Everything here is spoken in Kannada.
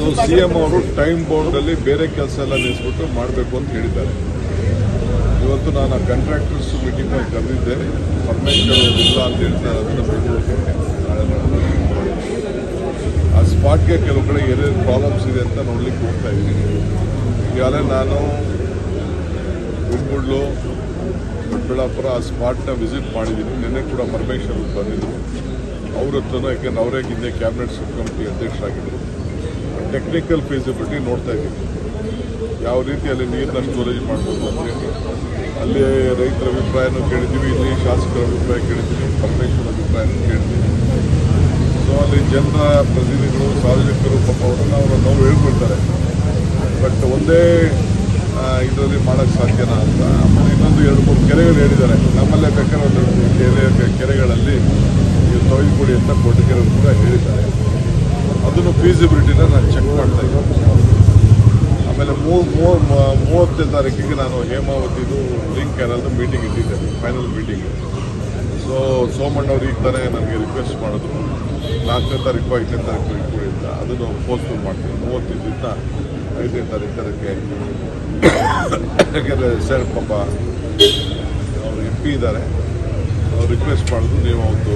ಅದು CM ಅವರು ಟೈಮ್ ಬೌಂಡಲ್ಲಿ ಬೇರೆ ಕೆಲಸ ಎಲ್ಲ ನಿಲ್ಲಿಸ್ಬಿಟ್ಟು ಮಾಡಬೇಕು ಅಂತ ಹೇಳಿದ್ದಾರೆ. ಇವತ್ತು ನಾನು ಕಾಂಟ್ರಾಕ್ಟರ್ಸ್ ಮೀಟಿಂಗಲ್ಲಿ ಕರೆದಿದ್ದೆ. ಪರ್ಮಿಷನ್ ಇಲ್ಲ ಅಂತ ಹೇಳ್ತಾರೆ. ಅದನ್ನು ಬೆಂಗಳೂರಿಗೆ ನಾಳೆ ಆ ಸ್ಪಾಟ್ಗೆ ಕೆಲವು ಕಡೆ ಏನೇನು ಪ್ರಾಬ್ಲಮ್ಸ್ ಇದೆ ಅಂತ ನೋಡ್ಲಿಕ್ಕೆ ಹೋಗ್ತಾ ಇದ್ದೀನಿ. ಈಗಾಗಲೇ ನಾನು ಗುಂಡ್ಗುಡ್ಲು ದೊಡ್ಡಬಳ್ಳಾಪುರ ಆ ಸ್ಪಾಟ್ನ ವಿಸಿಟ್ ಮಾಡಿದ್ದೀನಿ. ನಿನ್ನೆ ಕೂಡ ಪರಮೇಶ್ವರ್ ಬಂದಿದ್ದರು. ಅವ್ರ ಹತ್ರನೂ, ಯಾಕೆಂದ್ರೆ ಅವರೇ ಹಿಂದೆ ಕ್ಯಾಬಿನೆಟ್ ಸಬ್ ಕಮಿಟಿ ಅಧ್ಯಕ್ಷರಾಗಿದ್ದರು. ಟೆಕ್ನಿಕಲ್ ಫೀಸಿಬಿಲಿಟಿ ನೋಡ್ತಾ ಇದ್ದೀನಿ. ಯಾವ ರೀತಿ ಅಲ್ಲಿ ನೀರನ್ನ ಸ್ಟೋರೇಜ್ ಮಾಡ್ಬೋದು ಅಂತೇಳಿ ಅಲ್ಲಿ ರೈತರ ಅಭಿಪ್ರಾಯನೂ ಕೇಳಿದ್ದೀವಿ, ಇಲ್ಲಿ ಶಾಸಕರ ಅಭಿಪ್ರಾಯ ಕೇಳಿದ್ದೀವಿ, ಪರಮೇಶ್ವರ ಅಭಿಪ್ರಾಯನೂ ಕೇಳಿದ್ದೀವಿ. ಸೊ ಅಲ್ಲಿ ಜನರ ಪ್ರತಿನಿಧಿಗಳು, ಸಾರ್ವಜನಿಕರು ಪಾಪ ಅವ್ರನ್ನ ನೋವು ಹೇಳ್ಕೊಳ್ತಾರೆ. ಬಟ್ ಒಂದೇ ಇದರಲ್ಲಿ ಮಾಡೋಕ್ಕೆ ಸಾಧ್ಯನಾ ಅಂತ. ಆಮೇಲೆ ಇನ್ನೊಂದು 2-3 ಕೆರೆಗಳು ಹೇಳಿದ್ದಾರೆ. ನಮ್ಮಲ್ಲೇ ಬೇಕಾದ್ರೆ ಒಂದು ಕೆರೆಗಳಲ್ಲಿ ನೀವು ತೊಳೆದುಕೊಡಿ ಅಂತ ಕೊಟ್ಟಿಗೆರೆ ಕೂಡ ಹೇಳಿದ್ದಾರೆ. ಅದನ್ನು ಫೀಸಿಬಿಲಿಟಿನ ನಾನು ಚೆಕ್ ಮಾಡ್ತಾ ಇದ್ದೀನಿ. ಆಮೇಲೆ 30ನೇ ತಾರೀಕಿಗೆ ನಾನು ಹೇಮಾವತಿದು ಲಿಂಕ್ ಕ್ಯಾನಲ್ದು ಮೀಟಿಂಗ್ ಇಟ್ಟಿದ್ದೇನೆ, ಫೈನಲ್ ಮೀಟಿಂಗ್. ಸೊ ಸೋಮಣ್ಣವ್ರು ಈಗ ತಾನೇ ನನಗೆ ರಿಕ್ವೆಸ್ಟ್ ಮಾಡಿದ್ರು 4ನೇ ತಾರೀಕು 5ನೇ ತಾರೀಕು ಇಟ್ಕೊಡಿ ಅಂತ. ಅದನ್ನು ಪೋಸ್ಟ್ಪೋನ್ ಮಾಡ್ತೀನಿ. 30ದಿಂದ 5ನೇ ತಾರೀಕು ಅದಕ್ಕೆ. ಯಾಕೆಂದರೆ ಸರ್ ಪಾಪ ಅವರು MP ಇದ್ದಾರೆ, ಅವ್ರು ರಿಕ್ವೆಸ್ಟ್ ಮಾಡಿದ್ರು ನೀವು ಒಂದು